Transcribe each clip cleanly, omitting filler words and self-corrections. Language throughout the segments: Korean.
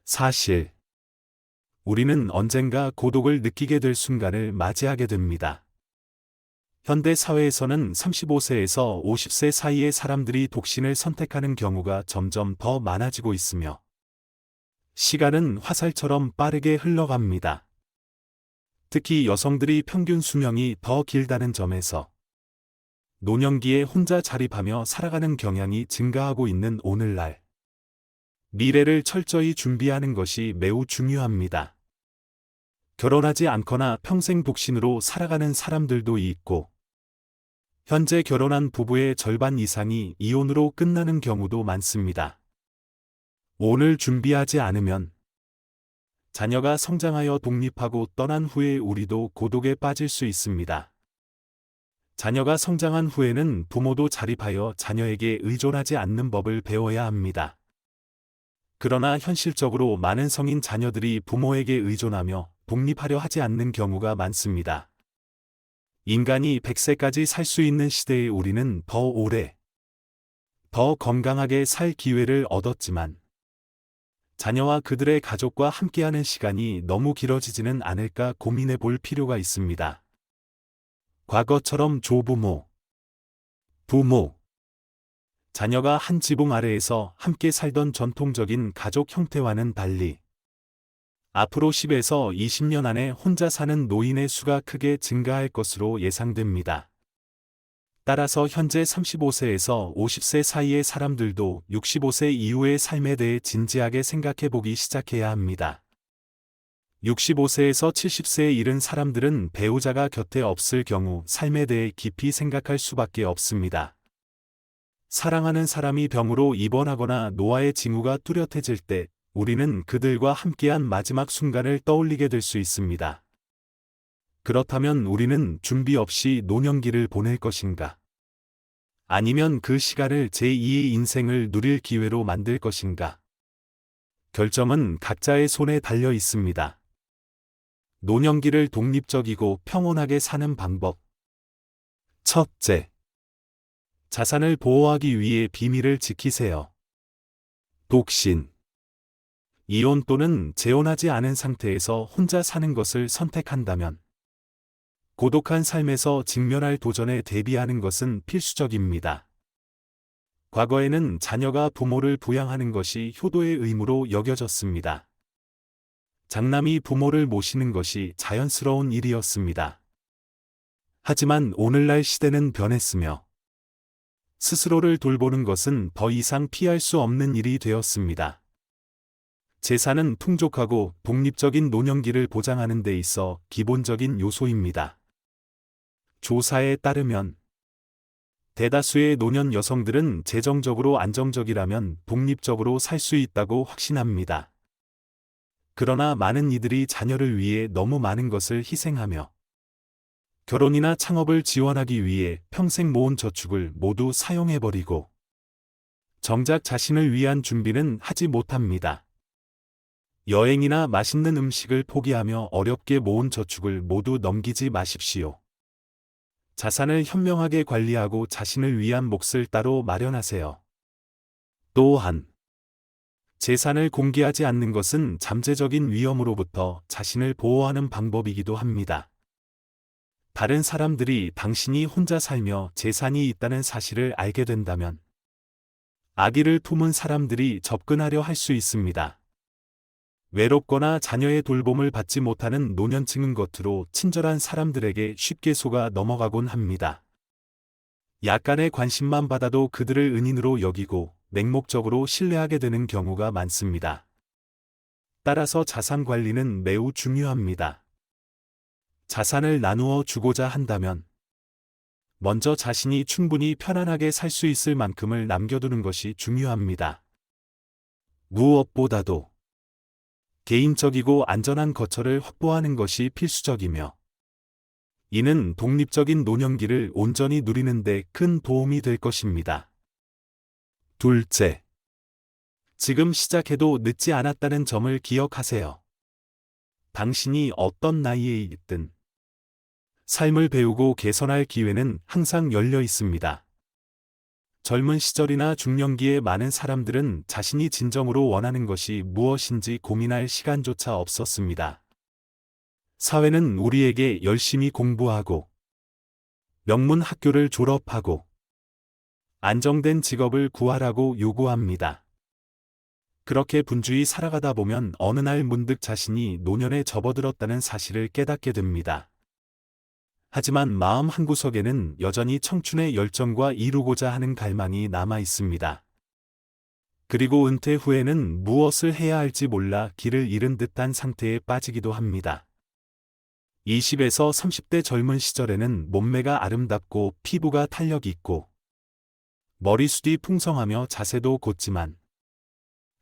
사실, 우리는 언젠가 고독을 느끼게 될 순간을 맞이하게 됩니다. 현대 사회에서는 35세에서 50세 사이의 사람들이 독신을 선택하는 경우가 점점 더 많아지고 있으며, 시간은 화살처럼 빠르게 흘러갑니다. 특히 여성들이 평균 수명이 더 길다는 점에서 노년기에 혼자 자립하며 살아가는 경향이 증가하고 있는 오늘날, 미래를 철저히 준비하는 것이 매우 중요합니다. 결혼하지 않거나 평생 독신으로 살아가는 사람들도 있고, 현재 결혼한 부부의 절반 이상이 이혼으로 끝나는 경우도 많습니다. 오늘 준비하지 않으면 자녀가 성장하여 독립하고 떠난 후에 우리도 고독에 빠질 수 있습니다. 자녀가 성장한 후에는 부모도 자립하여 자녀에게 의존하지 않는 법을 배워야 합니다. 그러나 현실적으로 많은 성인 자녀들이 부모에게 의존하며 독립하려 하지 않는 경우가 많습니다. 인간이 100세까지 살 수 있는 시대에 우리는 더 오래, 더 건강하게 살 기회를 얻었지만, 자녀와 그들의 가족과 함께하는 시간이 너무 길어지지는 않을까 고민해 볼 필요가 있습니다. 과거처럼 조부모, 부모, 자녀가 한 지붕 아래에서 함께 살던 전통적인 가족 형태와는 달리, 앞으로 10에서 20년 안에 혼자 사는 노인의 수가 크게 증가할 것으로 예상됩니다. 따라서 현재 35세에서 50세 사이의 사람들도 65세 이후의 삶에 대해 진지하게 생각해 보기 시작해야 합니다. 65세에서 70세에 이른 사람들은 배우자가 곁에 없을 경우 삶에 대해 깊이 생각할 수밖에 없습니다. 사랑하는 사람이 병으로 입원하거나 노화의 징후가 뚜렷해질 때 우리는 그들과 함께한 마지막 순간을 떠올리게 될 수 있습니다. 그렇다면 우리는 준비 없이 노년기를 보낼 것인가? 아니면 그 시간을 제2의 인생을 누릴 기회로 만들 것인가? 결정은 각자의 손에 달려 있습니다. 노년기를 독립적이고 평온하게 사는 방법. 첫째, 자산을 보호하기 위해 비밀을 지키세요. 독신, 이혼 또는 재혼하지 않은 상태에서 혼자 사는 것을 선택한다면, 고독한 삶에서 직면할 도전에 대비하는 것은 필수적입니다. 과거에는 자녀가 부모를 부양하는 것이 효도의 의무로 여겨졌습니다. 장남이 부모를 모시는 것이 자연스러운 일이었습니다. 하지만 오늘날 시대는 변했으며, 스스로를 돌보는 것은 더 이상 피할 수 없는 일이 되었습니다. 재산은 풍족하고 독립적인 노년기를 보장하는 데 있어 기본적인 요소입니다. 조사에 따르면 대다수의 노년 여성들은 재정적으로 안정적이라면 독립적으로 살 수 있다고 확신합니다. 그러나 많은 이들이 자녀를 위해 너무 많은 것을 희생하며 결혼이나 창업을 지원하기 위해 평생 모은 저축을 모두 사용해버리고 정작 자신을 위한 준비는 하지 못합니다. 여행이나 맛있는 음식을 포기하며 어렵게 모은 저축을 모두 넘기지 마십시오. 자산을 현명하게 관리하고 자신을 위한 몫을 따로 마련하세요. 또한 재산을 공개하지 않는 것은 잠재적인 위험으로부터 자신을 보호하는 방법이기도 합니다. 다른 사람들이 당신이 혼자 살며 재산이 있다는 사실을 알게 된다면 아기를 품은 사람들이 접근하려 할 수 있습니다. 외롭거나 자녀의 돌봄을 받지 못하는 노년층은 겉으로 친절한 사람들에게 쉽게 속아 넘어가곤 합니다. 약간의 관심만 받아도 그들을 은인으로 여기고 맹목적으로 신뢰하게 되는 경우가 많습니다. 따라서 자산 관리는 매우 중요합니다. 자산을 나누어 주고자 한다면 먼저 자신이 충분히 편안하게 살 수 있을 만큼을 남겨두는 것이 중요합니다. 무엇보다도 개인적이고 안전한 거처를 확보하는 것이 필수적이며 이는 독립적인 노년기를 온전히 누리는 데 큰 도움이 될 것입니다. 둘째, 지금 시작해도 늦지 않았다는 점을 기억하세요. 당신이 어떤 나이에 있든 삶을 배우고 개선할 기회는 항상 열려 있습니다. 젊은 시절이나 중년기에 많은 사람들은 자신이 진정으로 원하는 것이 무엇인지 고민할 시간조차 없었습니다. 사회는 우리에게 열심히 공부하고, 명문 학교를 졸업하고, 안정된 직업을 구하라고 요구합니다. 그렇게 분주히 살아가다 보면 어느 날 문득 자신이 노년에 접어들었다는 사실을 깨닫게 됩니다. 하지만 마음 한구석에는 여전히 청춘의 열정과 이루고자 하는 갈망이 남아 있습니다. 그리고 은퇴 후에는 무엇을 해야 할지 몰라 길을 잃은 듯한 상태에 빠지기도 합니다. 20에서 30대 젊은 시절에는 몸매가 아름답고 피부가 탄력 있고 머리숱이 풍성하며 자세도 곧지만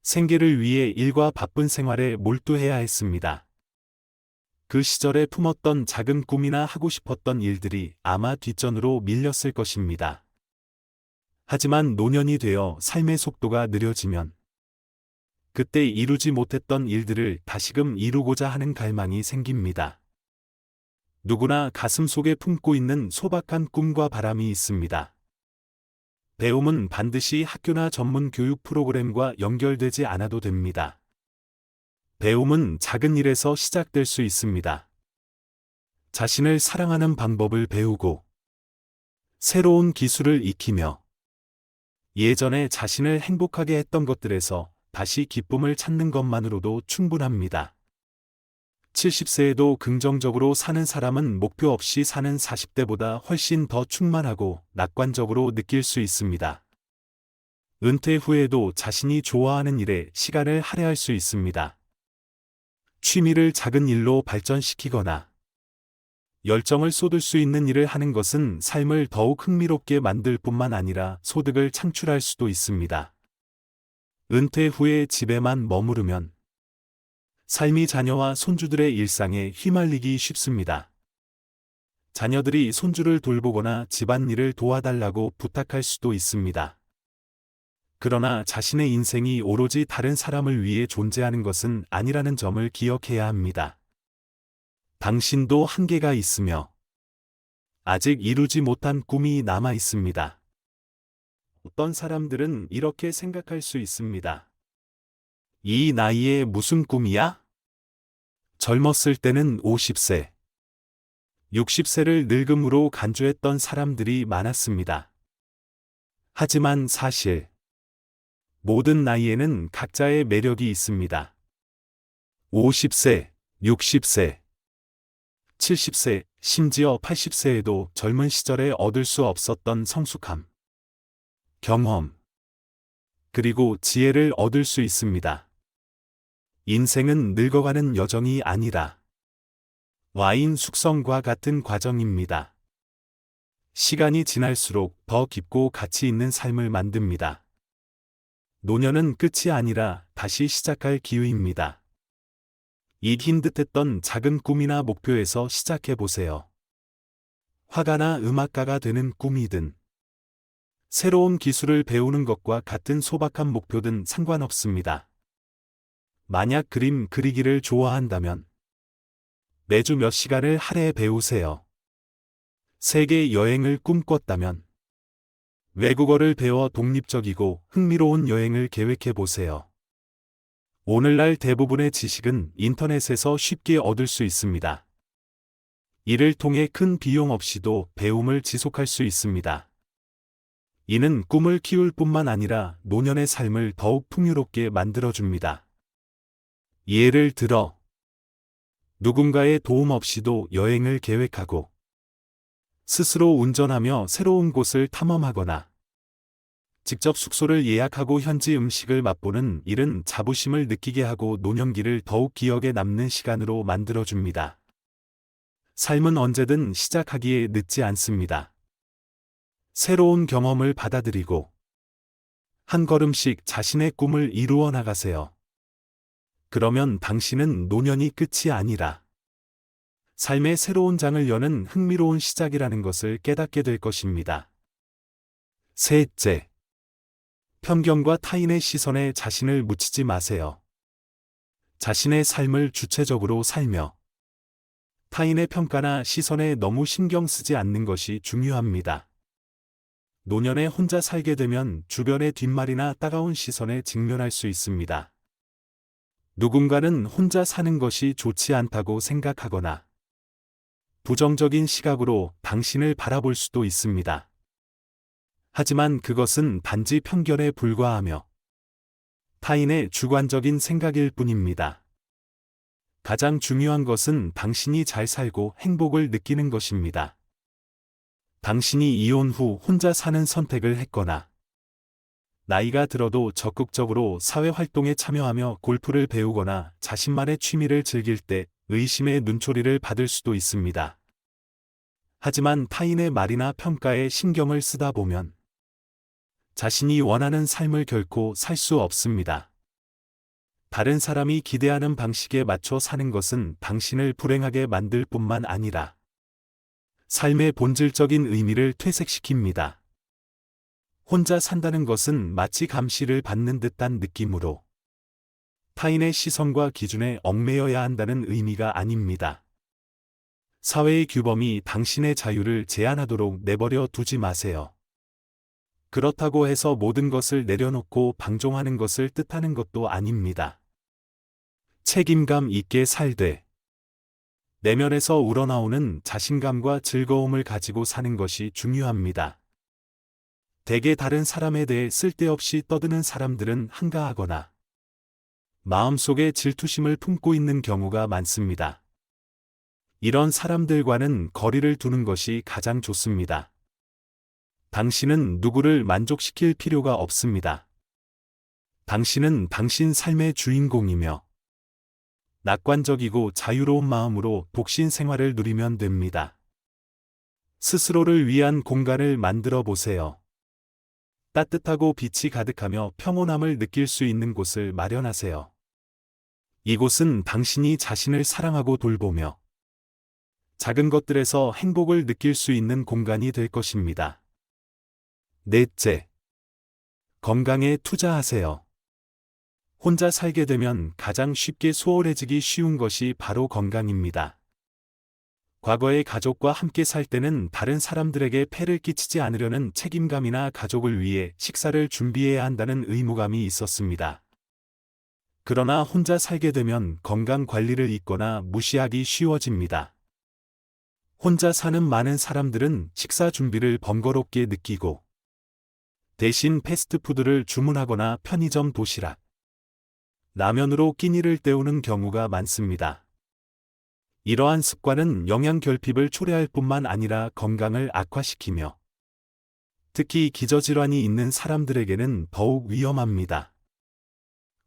생계를 위해 일과 바쁜 생활에 몰두해야 했습니다. 그 시절에 품었던 작은 꿈이나 하고 싶었던 일들이 아마 뒷전으로 밀렸을 것입니다. 하지만 노년이 되어 삶의 속도가 느려지면 그때 이루지 못했던 일들을 다시금 이루고자 하는 갈망이 생깁니다. 누구나 가슴 속에 품고 있는 소박한 꿈과 바람이 있습니다. 배움은 반드시 학교나 전문 교육 프로그램과 연결되지 않아도 됩니다. 배움은 작은 일에서 시작될 수 있습니다. 자신을 사랑하는 방법을 배우고, 새로운 기술을 익히며, 예전에 자신을 행복하게 했던 것들에서 다시 기쁨을 찾는 것만으로도 충분합니다. 70세에도 긍정적으로 사는 사람은 목표 없이 사는 40대보다 훨씬 더 충만하고 낙관적으로 느낄 수 있습니다. 은퇴 후에도 자신이 좋아하는 일에 시간을 할애할 수 있습니다. 취미를 작은 일로 발전시키거나 열정을 쏟을 수 있는 일을 하는 것은 삶을 더욱 흥미롭게 만들 뿐만 아니라 소득을 창출할 수도 있습니다. 은퇴 후에 집에만 머무르면 삶이 자녀와 손주들의 일상에 휘말리기 쉽습니다. 자녀들이 손주를 돌보거나 집안일을 도와달라고 부탁할 수도 있습니다. 그러나 자신의 인생이 오로지 다른 사람을 위해 존재하는 것은 아니라는 점을 기억해야 합니다. 당신도 한계가 있으며 아직 이루지 못한 꿈이 남아 있습니다. 어떤 사람들은 이렇게 생각할 수 있습니다. 이 나이에 무슨 꿈이야? 젊었을 때는 50세, 60세를 늙음으로 간주했던 사람들이 많았습니다. 하지만 사실 모든 나이에는 각자의 매력이 있습니다. 50세, 60세, 70세, 심지어 80세에도 젊은 시절에 얻을 수 없었던 성숙함, 경험, 그리고 지혜를 얻을 수 있습니다. 인생은 늙어가는 여정이 아니라 와인 숙성과 같은 과정입니다. 시간이 지날수록 더 깊고 가치 있는 삶을 만듭니다. 노년은 끝이 아니라 다시 시작할 기회입니다. 잊힌 듯했던 작은 꿈이나 목표에서 시작해보세요. 화가나 음악가가 되는 꿈이든 새로운 기술을 배우는 것과 같은 소박한 목표든 상관없습니다. 만약 그림 그리기를 좋아한다면 매주 몇 시간을 할애해 배우세요. 세계 여행을 꿈꿨다면 외국어를 배워 독립적이고 흥미로운 여행을 계획해 보세요. 오늘날 대부분의 지식은 인터넷에서 쉽게 얻을 수 있습니다. 이를 통해 큰 비용 없이도 배움을 지속할 수 있습니다. 이는 꿈을 키울 뿐만 아니라 노년의 삶을 더욱 풍요롭게 만들어줍니다. 예를 들어, 누군가의 도움 없이도 여행을 계획하고, 스스로 운전하며 새로운 곳을 탐험하거나, 직접 숙소를 예약하고 현지 음식을 맛보는 일은 자부심을 느끼게 하고 노년기를 더욱 기억에 남는 시간으로 만들어줍니다. 삶은 언제든 시작하기에 늦지 않습니다. 새로운 경험을 받아들이고, 한 걸음씩 자신의 꿈을 이루어 나가세요. 그러면 당신은 노년이 끝이 아니라 삶의 새로운 장을 여는 흥미로운 시작이라는 것을 깨닫게 될 것입니다. 셋째, 편견과 타인의 시선에 자신을 묻히지 마세요. 자신의 삶을 주체적으로 살며 타인의 평가나 시선에 너무 신경 쓰지 않는 것이 중요합니다. 노년에 혼자 살게 되면 주변의 뒷말이나 따가운 시선에 직면할 수 있습니다. 누군가는 혼자 사는 것이 좋지 않다고 생각하거나 부정적인 시각으로 당신을 바라볼 수도 있습니다. 하지만 그것은 단지 편견에 불과하며 타인의 주관적인 생각일 뿐입니다. 가장 중요한 것은 당신이 잘 살고 행복을 느끼는 것입니다. 당신이 이혼 후 혼자 사는 선택을 했거나 나이가 들어도 적극적으로 사회활동에 참여하며 골프를 배우거나 자신만의 취미를 즐길 때 의심의 눈초리를 받을 수도 있습니다. 하지만 타인의 말이나 평가에 신경을 쓰다 보면 자신이 원하는 삶을 결코 살 수 없습니다. 다른 사람이 기대하는 방식에 맞춰 사는 것은 당신을 불행하게 만들 뿐만 아니라 삶의 본질적인 의미를 퇴색시킵니다. 혼자 산다는 것은 마치 감시를 받는 듯한 느낌으로 타인의 시선과 기준에 얽매여야 한다는 의미가 아닙니다. 사회의 규범이 당신의 자유를 제한하도록 내버려 두지 마세요. 그렇다고 해서 모든 것을 내려놓고 방종하는 것을 뜻하는 것도 아닙니다. 책임감 있게 살되 내면에서 우러나오는 자신감과 즐거움을 가지고 사는 것이 중요합니다. 대개 다른 사람에 대해 쓸데없이 떠드는 사람들은 한가하거나 마음속에 질투심을 품고 있는 경우가 많습니다. 이런 사람들과는 거리를 두는 것이 가장 좋습니다. 당신은 누구를 만족시킬 필요가 없습니다. 당신은 당신 삶의 주인공이며 낙관적이고 자유로운 마음으로 독신 생활을 누리면 됩니다. 스스로를 위한 공간을 만들어 보세요. 따뜻하고 빛이 가득하며 평온함을 느낄 수 있는 곳을 마련하세요. 이곳은 당신이 자신을 사랑하고 돌보며 작은 것들에서 행복을 느낄 수 있는 공간이 될 것입니다. 넷째, 건강에 투자하세요. 혼자 살게 되면 가장 쉽게 소홀해지기 쉬운 것이 바로 건강입니다. 과거의 가족과 함께 살 때는 다른 사람들에게 폐를 끼치지 않으려는 책임감이나 가족을 위해 식사를 준비해야 한다는 의무감이 있었습니다. 그러나 혼자 살게 되면 건강 관리를 잊거나 무시하기 쉬워집니다. 혼자 사는 많은 사람들은 식사 준비를 번거롭게 느끼고 대신 패스트푸드를 주문하거나 편의점 도시락, 라면으로 끼니를 때우는 경우가 많습니다. 이러한 습관은 영양 결핍을 초래할 뿐만 아니라 건강을 악화시키며 특히 기저질환이 있는 사람들에게는 더욱 위험합니다.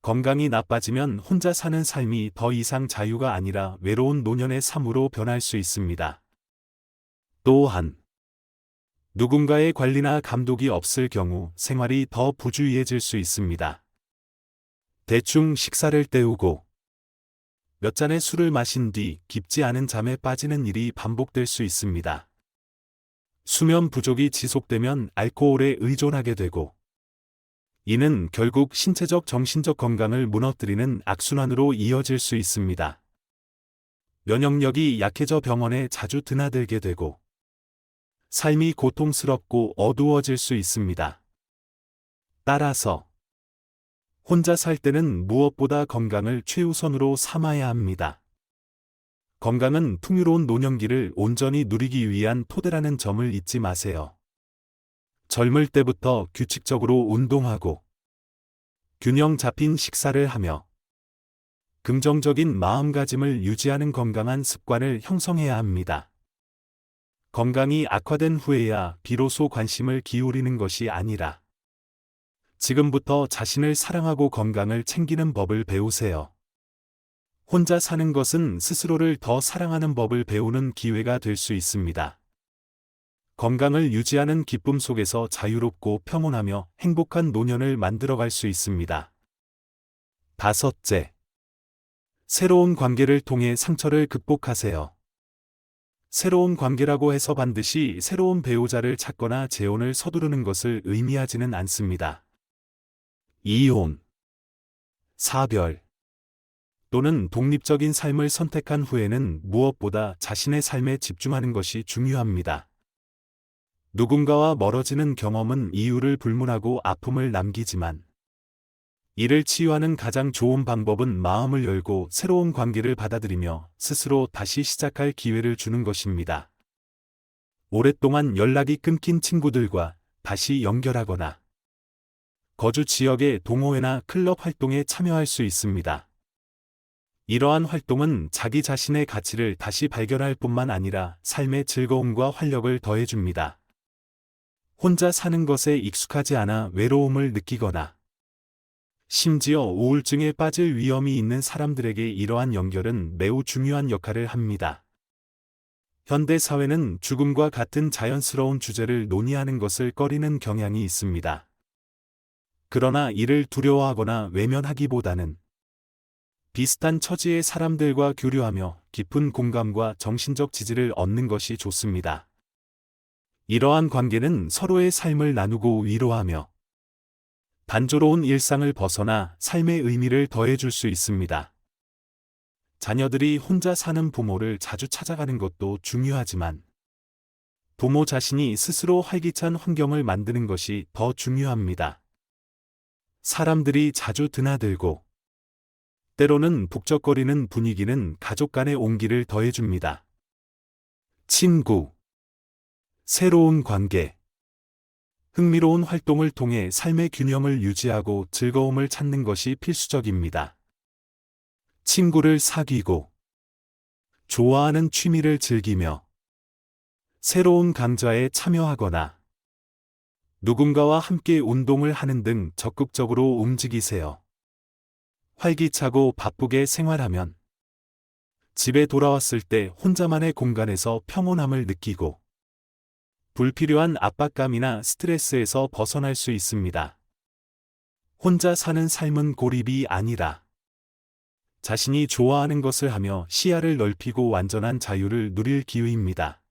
건강이 나빠지면 혼자 사는 삶이 더 이상 자유가 아니라 외로운 노년의 삶으로 변할 수 있습니다. 또한 누군가의 관리나 감독이 없을 경우 생활이 더 부주의해질 수 있습니다. 대충 식사를 때우고 몇 잔의 술을 마신 뒤 깊지 않은 잠에 빠지는 일이 반복될 수 있습니다. 수면 부족이 지속되면 알코올에 의존하게 되고 이는 결국 신체적 정신적 건강을 무너뜨리는 악순환으로 이어질 수 있습니다. 면역력이 약해져 병원에 자주 드나들게 되고 삶이 고통스럽고 어두워질 수 있습니다. 따라서 혼자 살 때는 무엇보다 건강을 최우선으로 삼아야 합니다. 건강은 풍요로운 노년기를 온전히 누리기 위한 토대라는 점을 잊지 마세요. 젊을 때부터 규칙적으로 운동하고 균형 잡힌 식사를 하며 긍정적인 마음가짐을 유지하는 건강한 습관을 형성해야 합니다. 건강이 악화된 후에야 비로소 관심을 기울이는 것이 아니라 지금부터 자신을 사랑하고 건강을 챙기는 법을 배우세요. 혼자 사는 것은 스스로를 더 사랑하는 법을 배우는 기회가 될 수 있습니다. 건강을 유지하는 기쁨 속에서 자유롭고 평온하며 행복한 노년을 만들어갈 수 있습니다. 다섯째, 새로운 관계를 통해 상처를 극복하세요. 새로운 관계라고 해서 반드시 새로운 배우자를 찾거나 재혼을 서두르는 것을 의미하지는 않습니다. 이혼, 사별, 또는 독립적인 삶을 선택한 후에는 무엇보다 자신의 삶에 집중하는 것이 중요합니다. 누군가와 멀어지는 경험은 이유를 불문하고 아픔을 남기지만 이를 치유하는 가장 좋은 방법은 마음을 열고 새로운 관계를 받아들이며 스스로 다시 시작할 기회를 주는 것입니다. 오랫동안 연락이 끊긴 친구들과 다시 연결하거나 거주 지역의 동호회나 클럽 활동에 참여할 수 있습니다. 이러한 활동은 자기 자신의 가치를 다시 발견할 뿐만 아니라 삶의 즐거움과 활력을 더해줍니다. 혼자 사는 것에 익숙하지 않아 외로움을 느끼거나 심지어 우울증에 빠질 위험이 있는 사람들에게 이러한 연결은 매우 중요한 역할을 합니다. 현대 사회는 죽음과 같은 자연스러운 주제를 논의하는 것을 꺼리는 경향이 있습니다. 그러나 이를 두려워하거나 외면하기보다는 비슷한 처지의 사람들과 교류하며 깊은 공감과 정신적 지지를 얻는 것이 좋습니다. 이러한 관계는 서로의 삶을 나누고 위로하며 단조로운 일상을 벗어나 삶의 의미를 더해줄 수 있습니다. 자녀들이 혼자 사는 부모를 자주 찾아가는 것도 중요하지만 부모 자신이 스스로 활기찬 환경을 만드는 것이 더 중요합니다. 사람들이 자주 드나들고 때로는 북적거리는 분위기는 가족 간의 온기를 더해줍니다. 친구, 새로운 관계, 흥미로운 활동을 통해 삶의 균형을 유지하고 즐거움을 찾는 것이 필수적입니다. 친구를 사귀고, 좋아하는 취미를 즐기며, 새로운 강좌에 참여하거나, 누군가와 함께 운동을 하는 등 적극적으로 움직이세요. 활기차고 바쁘게 생활하면 집에 돌아왔을 때 혼자만의 공간에서 평온함을 느끼고 불필요한 압박감이나 스트레스에서 벗어날 수 있습니다. 혼자 사는 삶은 고립이 아니라 자신이 좋아하는 것을 하며 시야를 넓히고 완전한 자유를 누릴 기회입니다.